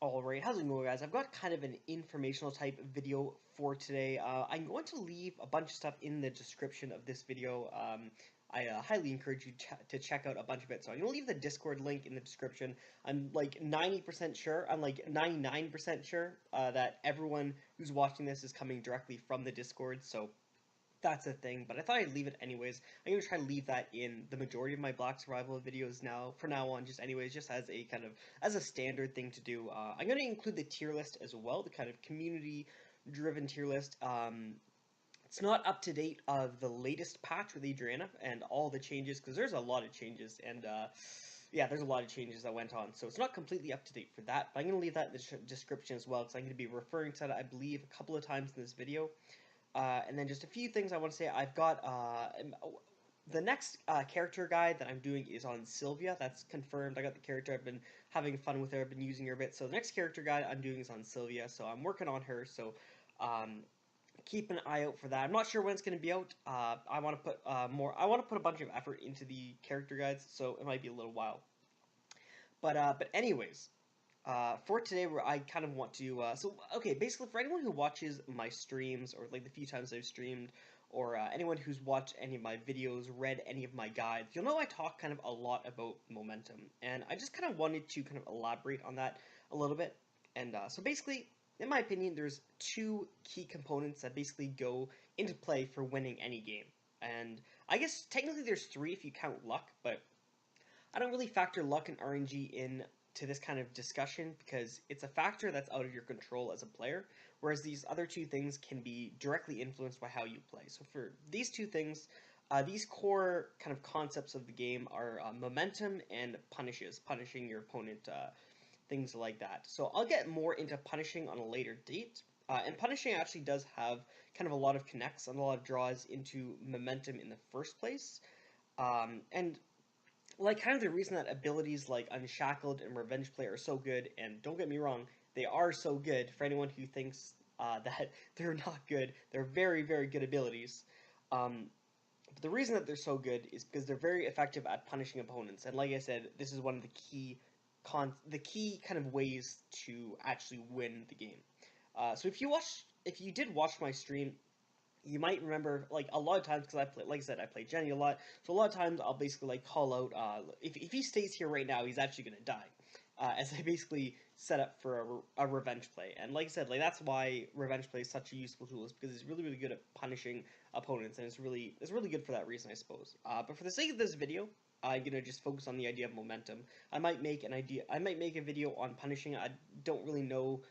Alright, how's it going, guys? I've got kind of an informational type video for today. I'm going to leave a bunch of stuff in the description of this video. I highly encourage you to check out a bunch of it. So I'm going to leave the Discord link in the description. I'm like 90% sure, I'm like 99% sure that everyone who's watching this is coming directly from the Discord, so that's a thing, but I thought I'd leave it anyways. I'm going to try to leave that in the majority of my Black Survival videos from now on, just anyways, just as a kind of, as a standard thing to do. I'm going to include the tier list as well, the kind of community-driven tier list. It's not up to date of the latest patch with Adriana and all the changes, because there's a lot of changes, and yeah, there's a lot of changes that went on, so it's not completely up to date for that, but I'm going to leave that in the description as well, because I'm going to be referring to that, I believe, a couple of times in this video. And then just a few things I want to say. I've got the next character guide that I'm doing is on Sylvia. That's confirmed. I got the character. I've been having fun with her. I've been using her a bit. So the next character guide I'm doing is on Sylvia. So I'm working on her. So keep an eye out for that. I'm not sure when it's going to be out. I want to put I want to put a bunch of effort into the character guides. So it might be a little while. But anyways. For today, where I kind of want to, okay, basically for anyone who watches my streams, or like the few times I've streamed, or anyone who's watched any of my videos, read any of my guides, you'll know I talk kind of a lot about momentum, and I just kind of wanted to kind of elaborate on that a little bit. And so basically, in my opinion, there's two key components that basically go into play for winning any game. And I guess technically there's three if you count luck, but I don't really factor luck and RNG in to this kind of discussion because it's a factor that's out of your control as a player, whereas these other two things can be directly influenced by how you play. So for these two things, these core kind of concepts of the game are momentum and punishing your opponent, things like that. So I'll get more into punishing on a later date. And punishing actually does have kind of a lot of connects and a lot of draws into momentum in the first place. And like, kind of the reason that abilities like Unshackled and Revenge Play are so good, and don't get me wrong, they are so good for anyone who thinks that they're not good. They're very, very good abilities. But the reason that they're so good is because they're very effective at punishing opponents, and like I said, this is one of the key kind of ways to actually win the game. So if you did watch my stream, you might remember, like, a lot of times, because like I said, I play Jenny a lot, so a lot of times I'll basically, like, call out, if he stays here right now, he's actually going to die, as I basically set up for a revenge play, and like I said, like, that's why revenge play is such a useful tool, is because it's really, really good at punishing opponents, and it's really good for that reason, I suppose. But for the sake of this video, I'm gonna just focus on the idea of momentum. I might make a video on punishing. I don't really know.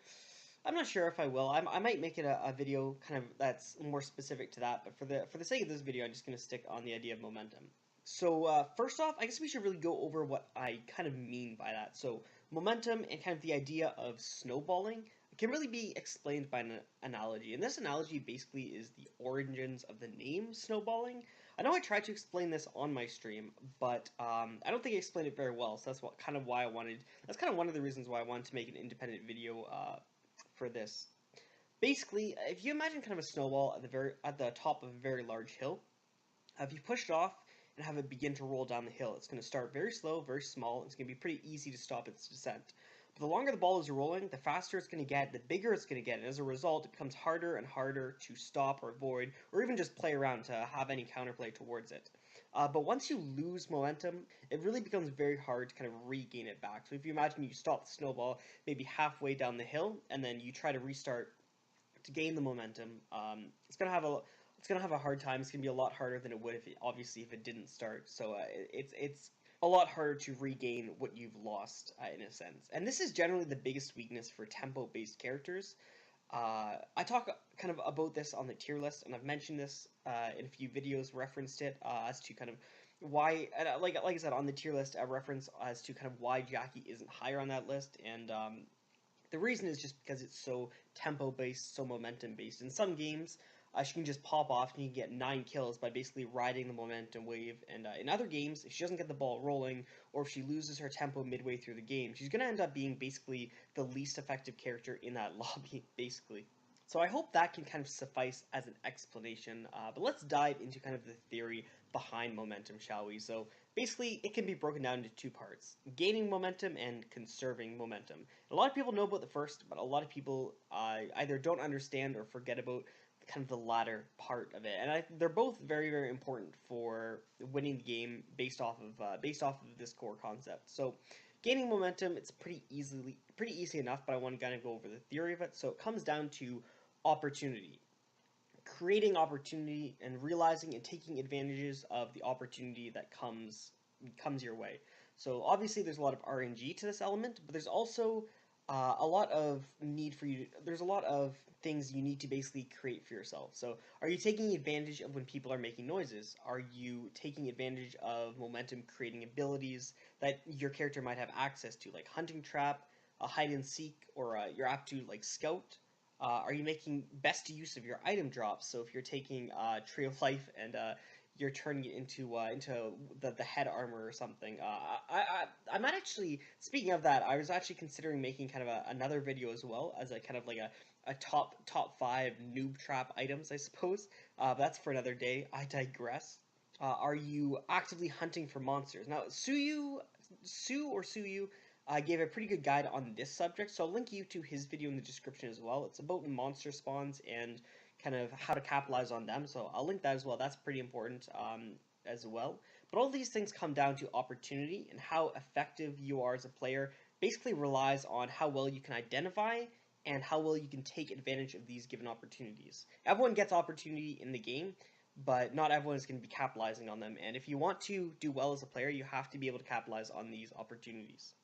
I'm not sure if I will. I might make it a video kind of that's more specific to that, but for the sake of this video, I'm just going to stick on the idea of momentum. So first off, I guess we should really go over what I kind of mean by that. So momentum and kind of the idea of snowballing can really be explained by an analogy, and this analogy basically is the origins of the name snowballing. I know I tried to explain this on my stream, but I don't think I explained it very well. So that's kind of one of the reasons why I wanted to make an independent video for this. Basically, if you imagine kind of a snowball at the top of a very large hill, if you push it off and have it begin to roll down the hill, it's going to start very slow, very small, and it's going to be pretty easy to stop its descent. But the longer the ball is rolling, the faster it's going to get, the bigger it's going to get, and as a result, it becomes harder and harder to stop or avoid, or even just play around to have any counterplay towards it. But once you lose momentum, it really becomes very hard to kind of regain it back. So if you imagine you stop the snowball maybe halfway down the hill, and then you try to restart to gain the momentum, it's gonna have a hard time. It's gonna be a lot harder than it would obviously if it didn't start. So it's a lot harder to regain what you've lost in a sense. And this is generally the biggest weakness for tempo-based characters. I talk kind of about this on the tier list, and I've mentioned this in a few videos, referenced it as to kind of why, like I said, on the tier list, I reference as to kind of why Jackie isn't higher on that list, and the reason is just because it's so tempo-based, so momentum-based. In some games, she can just pop off and you can get 9 kills by basically riding the momentum wave. And in other games, if she doesn't get the ball rolling, or if she loses her tempo midway through the game, she's going to end up being basically the least effective character in that lobby, basically. So I hope that can kind of suffice as an explanation, but let's dive into kind of the theory behind momentum, shall we? So basically, it can be broken down into two parts: gaining momentum and conserving momentum. A lot of people know about the first, but a lot of people either don't understand or forget about kind of the latter part of it. And they're both very, very important for winning the game based off of this core concept. So, gaining momentum, it's pretty easy enough, but I want to kind of go over the theory of it. So it comes down to opportunity, creating opportunity and realizing and taking advantages of the opportunity that comes your way. So obviously there's a lot of RNG to this element, but there's also a lot of need for you. There's a lot of things you need to basically create for yourself. So are you taking advantage of when people are making noises? Are you taking advantage of momentum creating abilities that your character might have access to, like hunting trap, a hide and seek, or you're apt to like scout? Are you making best use of your item drops? So if you're taking Tree of Life and you're turning it into the head armor or something. I might actually, speaking of that, I was actually considering making kind of another video as well, as a kind of like a top 5 noob trap items, I suppose. But that's for another day. I digress. Are you actively hunting for monsters? Now, Suyu gave a pretty good guide on this subject, so I'll link you to his video in the description as well. It's about monster spawns and kind of how to capitalize on them, so I'll link that as well. That's pretty important as well. But all these things come down to opportunity, and how effective you are as a player basically relies on how well you can identify and how well you can take advantage of these given opportunities. Everyone gets opportunity in the game, but not everyone is going to be capitalizing on them, and if you want to do well as a player, you have to be able to capitalize on these opportunities.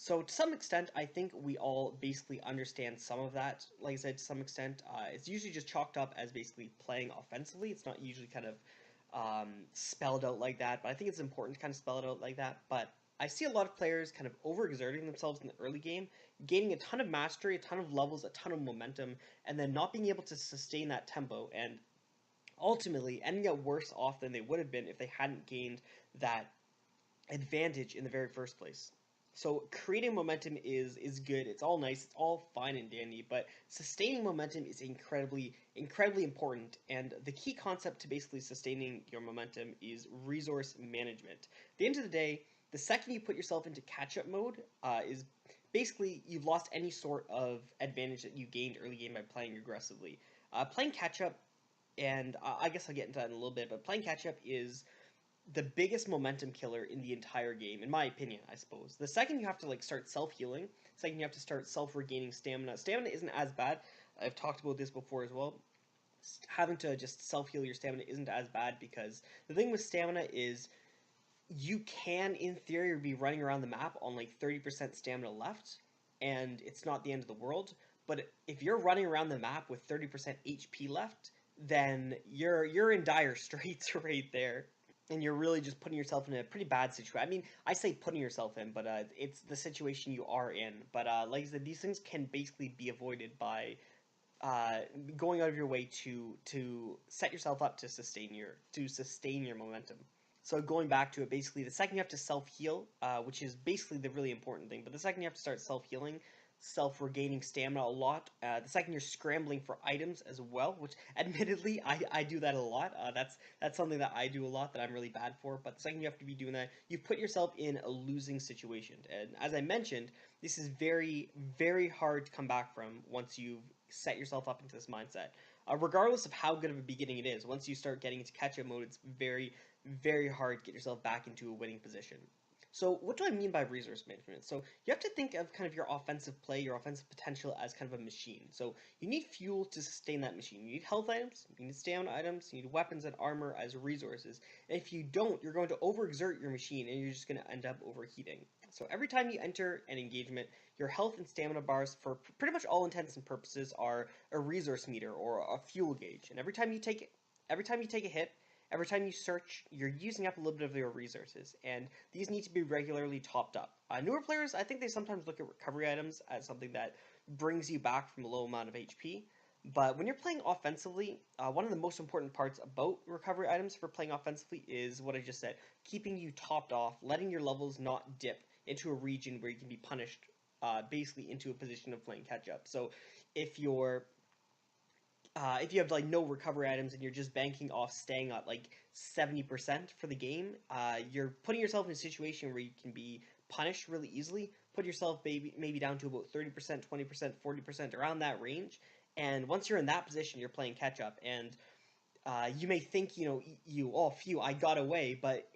So to some extent, I think we all basically understand some of that. Like I said, to some extent, it's usually just chalked up as basically playing offensively. It's not usually kind of spelled out like that, but I think it's important to kind of spell it out like that. But I see a lot of players kind of overexerting themselves in the early game, gaining a ton of mastery, a ton of levels, a ton of momentum, and then not being able to sustain that tempo, and ultimately ending up worse off than they would have been if they hadn't gained that advantage in the very first place. So creating momentum is good. It's all nice. It's all fine and dandy, but sustaining momentum is incredibly important. And the key concept to basically sustaining your momentum is resource management. At the end of the day, the second you put yourself into catch-up mode, is basically you've lost any sort of advantage that you gained early game by playing aggressively. Playing catch-up, and I guess I'll get into that in a little bit, but playing catch-up is the biggest momentum killer in the entire game, in my opinion, I suppose. The second you have to like start self-healing, second you have to start self-regaining stamina. Stamina isn't as bad. I've talked about this before as well. Having to just self-heal your stamina isn't as bad, because the thing with stamina is you can, in theory, be running around the map on like 30% stamina left, and it's not the end of the world. But if you're running around the map with 30% HP left, then you're in dire straits right there, and you're really just putting yourself in a pretty bad situation. I mean, I say putting yourself in, but it's the situation you are in. But like I said, these things can basically be avoided by going out of your way to set yourself up to sustain your momentum. So going back to it, basically, the second you have to self-heal, which is basically the really important thing, but the second you have to start self-healing, self-regaining stamina a lot, the second you're scrambling for items as well, which admittedly, I do that a lot. That's something that I do a lot that I'm really bad for, but the second you have to be doing that, you put yourself in a losing situation. And as I mentioned, this is very, very hard to come back from once you've set yourself up into this mindset. Regardless of how good of a beginning it is, once you start getting into catch-up mode, it's very, very hard to get yourself back into a winning position. So what do I mean by resource management? So you have to think of kind of your offensive play, your offensive potential as kind of a machine. So you need fuel to sustain that machine. You need health items, you need stamina items, you need weapons and armor as resources. And if you don't, you're going to overexert your machine and you're just going to end up overheating. So every time you enter an engagement, your health and stamina bars, for pretty much all intents and purposes, are a resource meter or a fuel gauge. And every time you take a hit, every time you search, you're using up a little bit of your resources, and these need to be regularly topped up. Newer players, I think they sometimes look at recovery items as something that brings you back from a low amount of HP, but when you're playing offensively, one of the most important parts about recovery items for playing offensively is what I just said: keeping you topped off, letting your levels not dip into a region where you can be punished, basically into a position of playing catch-up. So if you're if you have like no recovery items and you're just banking off staying at like 70% for the game, you're putting yourself in a situation where you can be punished really easily. Put yourself maybe down to about 30%, 20%, 40%, around that range. And once you're in that position, you're playing catch up. And you may think, oh, phew, I got away, but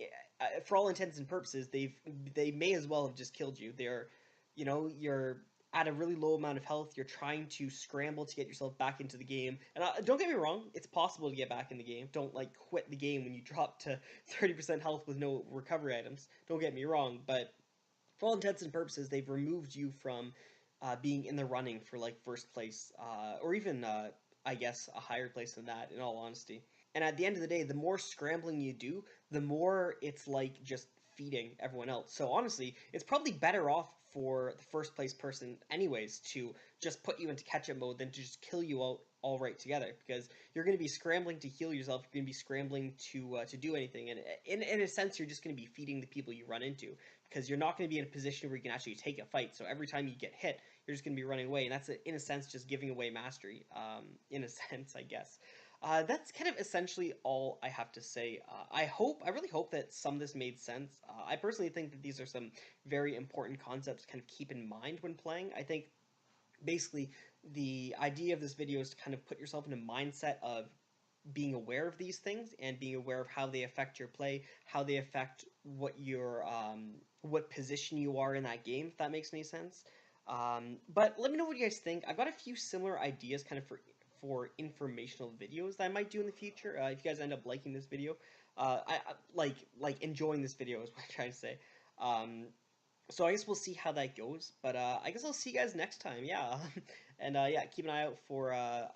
for all intents and purposes, they may as well have just killed you. You're at a really low amount of health. You're trying to scramble to get yourself back into the game. And don't get me wrong, it's possible to get back in the game. Don't like quit the game when you drop to 30% health with no recovery items. Don't get me wrong, but for all intents and purposes, they've removed you from being in the running for like first place, or even I guess a higher place than that. In all honesty, and at the end of the day, the more scrambling you do, the more it's like just feeding everyone else. So honestly, it's probably better off for the first place person, anyways, to just put you into catch up mode than to just kill you all right together, because you're going to be scrambling to heal yourself. You're going to be scrambling to do anything, and in a sense, you're just going to be feeding the people you run into, because you're not going to be in a position where you can actually take a fight. So every time you get hit, you're just going to be running away, and that's in a sense just giving away mastery. In a sense, I guess. That's kind of essentially all I have to say. I really hope that some of this made sense. I personally think that these are some very important concepts to kind of keep in mind when playing. I think basically the idea of this video is to kind of put yourself in a mindset of being aware of these things and being aware of how they affect your play, how they affect what position you are in that game, if that makes any sense. But let me know what you guys think. I've got a few similar ideas kind of for informational videos that I might do in the future. If you guys end up liking this video, I like enjoying this video is what I'm trying to say. Um, so I guess we'll see how that goes. But I guess I'll see you guys next time. Yeah, and yeah, keep an eye out for a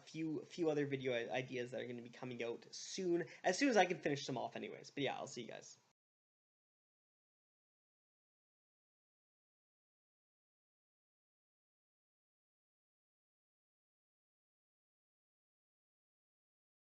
few other video ideas that are going to be coming out soon, as soon as I can finish them off, anyways. But yeah, I'll see you guys.